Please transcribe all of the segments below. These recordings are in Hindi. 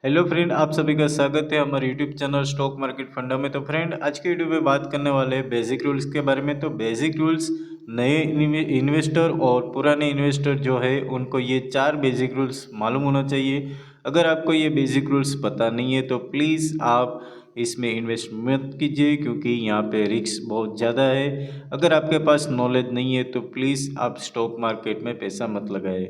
हेलो फ्रेंड, आप सभी का स्वागत है हमारे यूट्यूब चैनल स्टॉक मार्केट फंडा में। तो फ्रेंड, आज के वीडियो में बात करने वाले हैं बेसिक रूल्स के बारे में। तो बेसिक रूल्स नए इन्वेस्टर और पुराने इन्वेस्टर जो है उनको ये 4 बेसिक रूल्स मालूम होना चाहिए। अगर आपको ये बेसिक रूल्स पता नहीं है तो प्लीज़ आप इसमें इन्वेस्ट मत कीजिए, क्योंकि यहाँ पे रिस्क बहुत ज़्यादा है। अगर आपके पास नॉलेज नहीं है तो प्लीज़ आप स्टॉक मार्केट में पैसा मत लगाए।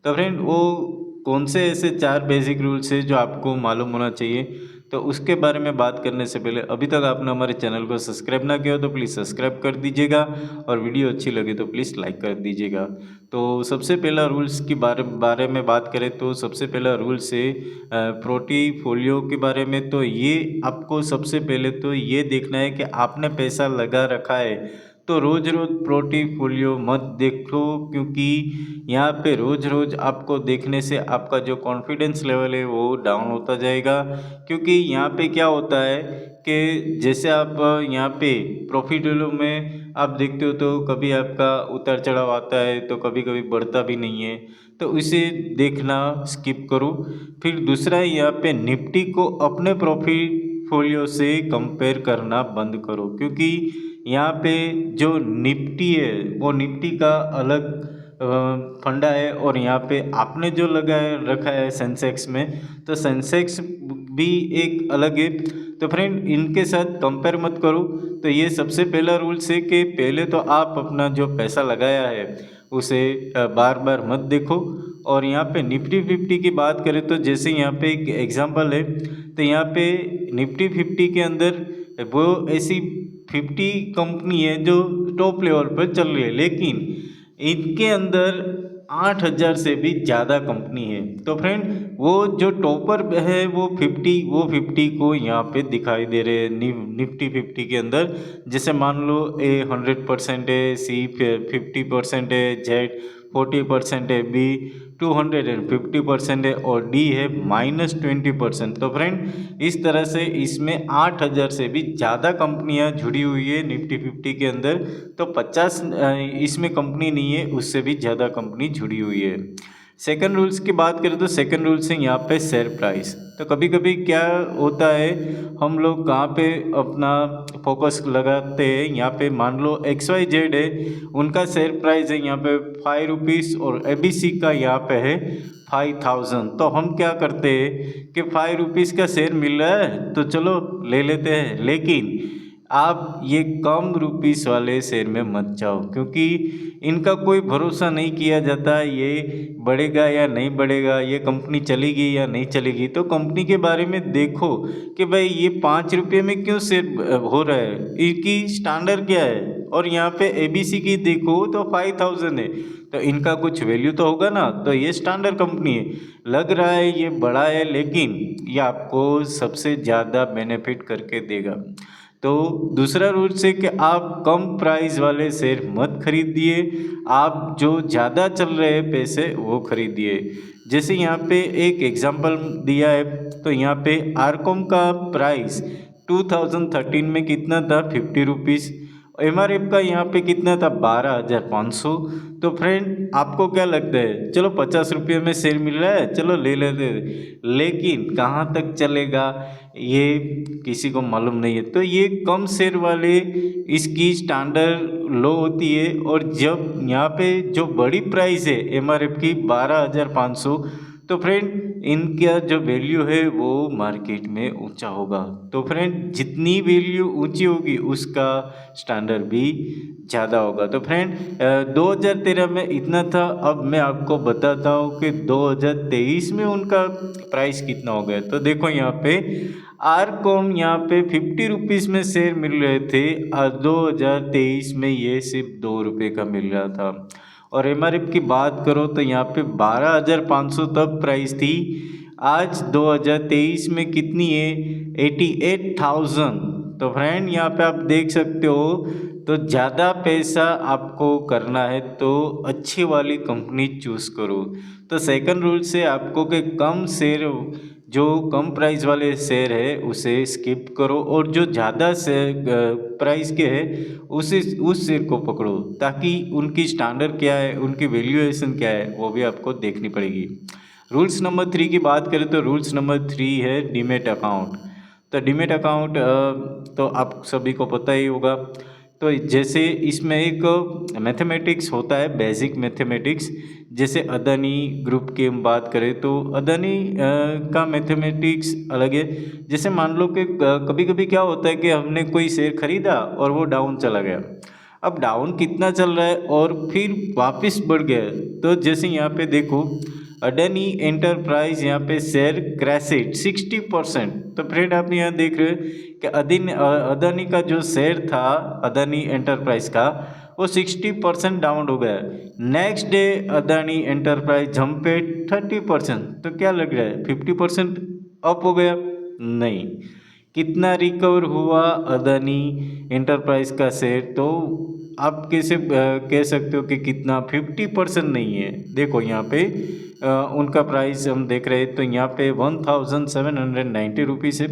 तो फ्रेंड, वो कौन से ऐसे 4 बेसिक रूल्स हैं जो आपको मालूम होना चाहिए, तो उसके बारे में बात करने से पहले अभी तक आपने हमारे चैनल को सब्सक्राइब ना किया हो तो प्लीज़ सब्सक्राइब कर दीजिएगा, और वीडियो अच्छी लगे तो प्लीज़ लाइक कर दीजिएगा। तो सबसे पहला रूल्स की बारे में बात करें तो सबसे पहला रूल्स है पोर्टफोलियो के बारे में। तो ये आपको सबसे पहले तो ये देखना है कि आपने पैसा लगा रखा है, तो रोज़ रोज़ पोर्टफोलियो मत देखो, क्योंकि यहाँ पे रोज़ रोज़ आपको देखने से आपका जो कॉन्फिडेंस लेवल है वो डाउन होता जाएगा। क्योंकि यहाँ पे क्या होता है कि जैसे आप यहाँ पे पोर्टफोलियो में आप देखते हो तो कभी आपका उतार चढ़ाव आता है, तो कभी कभी बढ़ता भी नहीं है, तो इसे देखना स्किप करो। फिर दूसरा, यहाँ पे निफ्टी को अपने पोर्टफोलियो से कंपेयर करना बंद करो, क्योंकि यहाँ पे जो निफ्टी है वो निफ्टी का अलग फंडा है, और यहाँ पे आपने जो लगाए रखा है सेंसेक्स में, तो सेंसेक्स भी एक अलग है। तो फ्रेंड, इनके साथ कंपेयर मत करो। तो ये सबसे पहला रूल्स है कि पहले तो आप अपना जो पैसा लगाया है उसे बार बार मत देखो। और यहाँ पे निफ्टी 50 की बात करें तो जैसे यहाँ पे एक एग्जांपल है, तो यहाँ पे निफ्टी 50 के अंदर वो ऐसी 50 कंपनी है जो टॉप लेवल पर चल रही है, लेकिन इनके अंदर 8,000 से भी ज़्यादा कंपनी है। तो फ्रेंड, वो जो टॉपर है वो 50 को यहाँ पे दिखाई दे रहे हैं निफ्टी 50 के अंदर। जैसे मान लो ए 100% है, सी 50% है, जेड 40% है, बी 250% है, और डी है -20%। तो फ्रेंड, इस तरह से इसमें 8,000 से भी ज़्यादा कंपनियां जुड़ी हुई है निफ्टी 50 के अंदर। तो 50 इसमें कंपनी नहीं है, उससे भी ज़्यादा कंपनी जुड़ी हुई है। सेकंड रूल्स की बात करें तो सेकंड रूल्स है यहाँ पे शेयर प्राइस। तो कभी कभी क्या होता है, हम लोग कहाँ पे अपना फोकस लगाते हैं, यहाँ पे मान लो XYZ है, उनका शेयर प्राइस है यहाँ पे 5 रुपीज़, और ABC का यहाँ पे है 5,000। तो हम क्या करते हैं कि 5 रुपीज़ का शेयर मिल रहा है तो चलो ले लेते हैं, लेकिन आप ये कम रुपीस वाले शेयर में मत जाओ, क्योंकि इनका कोई भरोसा नहीं किया जाता, ये बढ़ेगा या नहीं बढ़ेगा, ये कंपनी चलेगी या नहीं चलेगी। तो कंपनी के बारे में देखो कि भाई ये 5 रुपये में क्यों शेयर हो रहा है, इनकी स्टैंडर्ड क्या है। और यहाँ पे ABC की देखो तो 5,000 है, तो इनका कुछ वैल्यू तो होगा ना। तो ये स्टैंडर्ड कंपनी है, लग रहा है ये बड़ा है, लेकिन ये आपको सबसे ज़्यादा बेनिफिट करके देगा। तो दूसरा रूल्स है कि आप कम प्राइस वाले शेयर मत खरीदिए, आप जो ज़्यादा चल रहे हैं पैसे वो खरीदिए। जैसे यहाँ पे एक एग्जांपल दिया है, तो यहाँ पे आरकॉम का प्राइस 2013 में कितना था, 50 रुपीज़। MRF का यहाँ पे कितना था, 12,500। तो फ्रेंड, आपको क्या लगता है, चलो 50 रुपये में शेयर मिल रहा है, चलो ले लेते हैं। लेकिन कहाँ तक चलेगा ये किसी को मालूम नहीं है। तो ये कम शेयर वाले, इसकी स्टैंडर्ड लो होती है, और जब यहाँ पे जो बड़ी प्राइस है MRF की 12,500, तो फ्रेंड इनका जो वैल्यू है वो मार्केट में ऊंचा होगा। तो फ्रेंड, जितनी वैल्यू ऊंची होगी उसका स्टैंडर्ड भी ज़्यादा होगा। तो फ्रेंड, 2013 में इतना था। अब मैं आपको बताता हूँ कि 2023 में उनका प्राइस कितना हो गया। तो देखो यहाँ पे आरकॉम यहाँ पे 50 रुपीज़ में शेयर मिल रहे थे, और 2023 में ये सिर्फ 2 रुपये का मिल रहा था। और MRF की बात करो तो यहाँ पे 12,500 तब प्राइस थी, आज 2023 में कितनी है, 88,000। तो फ्रेंड, यहाँ पे आप देख सकते हो, तो ज़्यादा पैसा आपको करना है तो अच्छी वाली कंपनी चूज़ करो। तो सेकंड रूल से आपको कि कम शेयर, जो कम प्राइस वाले शेयर है उसे स्किप करो, और जो ज़्यादा शेयर प्राइस के है उस शेयर को पकड़ो, ताकि उनकी स्टैंडर्ड क्या है, उनकी वैल्यूएशन क्या है वो भी आपको देखनी पड़ेगी। रूल्स नंबर 3 की बात करें तो रूल्स नंबर 3 है डीमेट अकाउंट। तो डीमेट अकाउंट तो आप सभी को पता ही होगा। तो जैसे इसमें एक मैथमेटिक्स होता है, बेसिक मैथमेटिक्स। जैसे अदानी ग्रुप की हम बात करें तो अदानी का मैथमेटिक्स अलग है। जैसे मान लो कि कभी कभी क्या होता है कि हमने कोई शेयर खरीदा और वो डाउन चला गया। अब डाउन कितना चल रहा है और फिर वापस बढ़ गया। तो जैसे यहाँ पे देखो अडानी एंटरप्राइज यहाँ पे शेयर क्रैशेड 60%। तो फ्रेंड आप यहाँ देख रहे हो कि अदानी का जो शेयर था अदानी एंटरप्राइज का वो 60% डाउन हो गया। Next day Adani enterprise jump पे 30%। तो क्या लग रहा है 50% अप हो गया? नहीं। कितना रिकवर हुआ अदानी एंटरप्राइज का शेयर? तो आप कैसे कह सकते हो कि कितना? 50% नहीं है। देखो यहाँ पे उनका प्राइस हम देख रहे हैं तो यहाँ पे 1790 रुपीज़ है।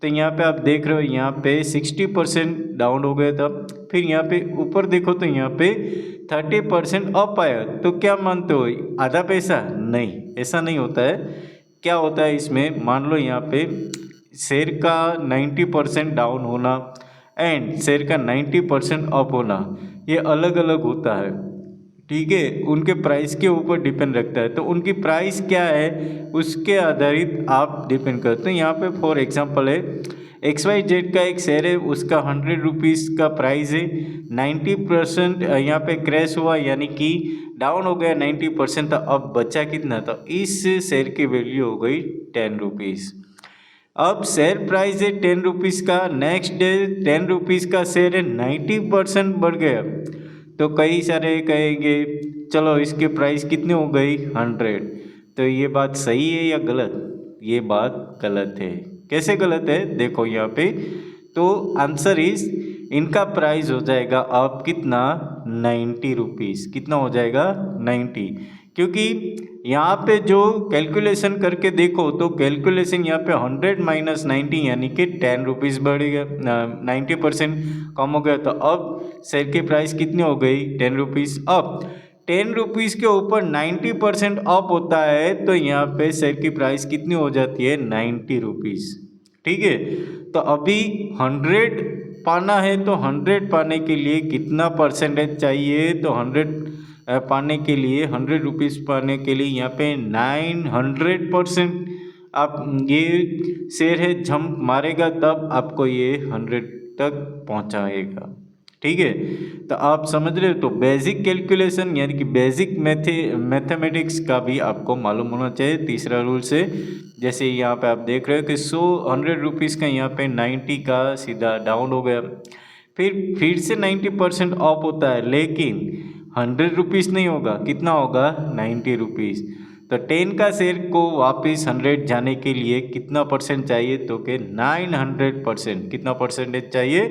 तो यहाँ पे आप देख रहे हो यहाँ पे 60% डाउन हो गया था। फिर यहाँ पे ऊपर देखो तो यहाँ पे 30% अप आया। तो क्या मानते हो आधा पैसा? नहीं, ऐसा नहीं होता है। क्या होता है इसमें, मान लो यहाँ पे शेयर का 90% डाउन होना एंड शेयर का 90% अप होना, ये अलग अलग होता है। ठीक है, उनके प्राइस के ऊपर डिपेंड रखता है। तो उनकी प्राइस क्या है उसके आधारित आप डिपेंड करते हैं। यहाँ पे फॉर एग्जांपल है XYZ का एक शेयर है, उसका 100 रुपीज़ का प्राइस है। 90% यहाँ पे क्रैश हुआ यानी कि डाउन हो गया 90%। तो अब बचा कितना? तो इस शेयर की वैल्यू हो गई 10 रुपीज़। अब शेयर प्राइस है 10 रुपीज़ का, नेक्स्ट डे 10 रुपीज़ का शेयर है 90% बढ़ गया। तो कई सारे कहेंगे चलो इसके प्राइस कितनी हो गई? 100। तो ये बात सही है या गलत? ये बात गलत है। कैसे गलत है? देखो यहाँ पे तो आंसर इज इनका प्राइस हो जाएगा अब कितना? 90 रुपीज़। कितना हो जाएगा? 90। क्योंकि यहाँ पे जो कैलकुलेशन करके देखो तो कैलकुलेशन यहाँ पे 100 माइनस 90 यानी कि 10 रुपीज़ बढ़ेगा, 90% कम हो गया। तो अब शेयर की प्राइस कितनी हो गई? 10 रुपीज़। अब 10 रुपीज़ के ऊपर 90% अप होता है तो यहाँ पे शेयर की प्राइस कितनी हो जाती है? 90 रुपीज़। ठीक है, तो अभी 100 पाना है तो 100 पाने के लिए कितना परसेंटेज चाहिए? तो 100 पाने के लिए 100 रुपीज़ पाने के लिए यहाँ पे 900% आप ये शेयर है जंप मारेगा तब आपको ये 100 तक पहुँचाएगा। ठीक है, तो आप समझ रहे हो। तो बेसिक कैलकुलेशन यानी कि बेसिक मैथमेटिक्स का भी आपको मालूम होना चाहिए। तीसरा रूल से जैसे यहाँ पे आप देख रहे हो कि 100 रुपीज़ का यहाँ पे 90 का सीधा डाउन हो गया। फिर से 90% ऑफ होता है लेकिन 100 रुपीज़ नहीं होगा। कितना होगा? 90 रुपीज़। तो 10 का शेयर को वापस 100 जाने के लिए कितना परसेंट चाहिए? तो कि 900%। कितना परसेंटेज चाहिए?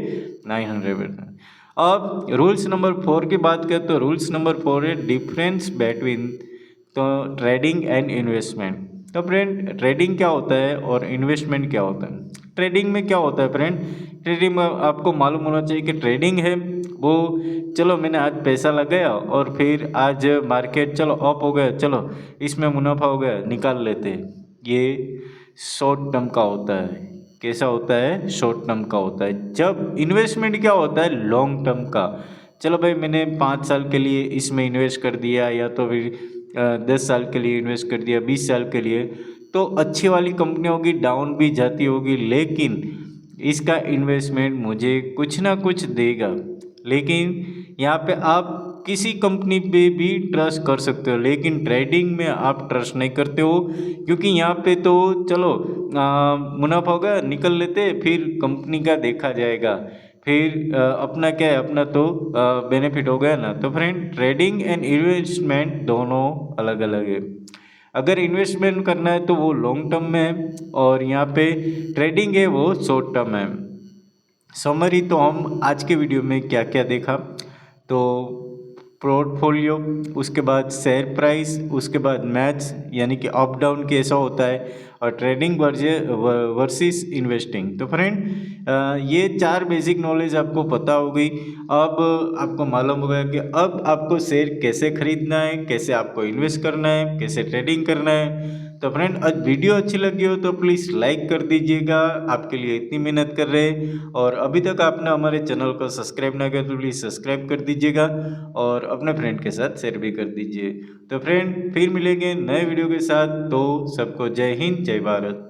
900%। अब रूल्स नंबर 4 की बात करें तो रूल्स नंबर 4 है डिफरेंस बिटवीन तो ट्रेडिंग एंड इन्वेस्टमेंट। तो फ्रेंड ट्रेडिंग क्या होता है और इन्वेस्टमेंट क्या होता है? ट्रेडिंग में क्या होता है फ्रेंड? ट्रेडिंग में आपको मालूम होना चाहिए कि ट्रेडिंग है वो, चलो मैंने आज पैसा लगाया और फिर आज मार्केट चलो अप हो गया, चलो इसमें मुनाफा हो गया, निकाल लेते हैं। ये शॉर्ट टर्म का होता है। कैसा होता है? शॉर्ट टर्म का होता है। जब इन्वेस्टमेंट क्या होता है? लॉन्ग टर्म का। चलो भाई मैंने 5 साल के लिए इसमें इन्वेस्ट कर दिया या तो फिर 10 साल के लिए इन्वेस्ट कर दिया, 20 साल के लिए। तो अच्छी वाली कंपनी होगी, डाउन भी जाती होगी लेकिन इसका इन्वेस्टमेंट मुझे कुछ ना कुछ देगा। लेकिन यहाँ पे आप किसी कंपनी पे भी ट्रस्ट कर सकते हो लेकिन ट्रेडिंग में आप ट्रस्ट नहीं करते हो। क्योंकि यहाँ पे तो चलो मुनाफा होगा निकल लेते, फिर कंपनी का देखा जाएगा, फिर अपना क्या है, अपना तो बेनिफिट हो गया ना। तो फ्रेंड ट्रेडिंग एंड इन्वेस्टमेंट दोनों अलग अलग है। अगर इन्वेस्टमेंट करना है तो वो लॉन्ग टर्म में है और यहाँ पे ट्रेडिंग है वो शॉर्ट टर्म है। समरी तो हम आज के वीडियो में क्या क्या देखा, तो पोर्टफोलियो, उसके बाद शेयर प्राइस, उसके बाद मैथ्स यानी कि अप डाउन कैसा होता है, और ट्रेडिंग वर्सेस इन्वेस्टिंग। तो फ्रेंड ये 4 बेसिक नॉलेज आपको पता होगी। अब आपको मालूम होगा कि अब आपको शेयर कैसे खरीदना है, कैसे आपको इन्वेस्ट करना है, कैसे ट्रेडिंग करना है। तो फ्रेंड आज वीडियो अच्छी लगी हो तो प्लीज़ लाइक कर दीजिएगा, आपके लिए इतनी मेहनत कर रहे हैं। और अभी तक आपने हमारे चैनल को सब्सक्राइब ना किया तो प्लीज़ सब्सक्राइब कर दीजिएगा और अपने फ्रेंड के साथ शेयर भी कर दीजिए। तो फ्रेंड फिर मिलेंगे नए वीडियो के साथ, तो सबको जय हिंद जय भारत।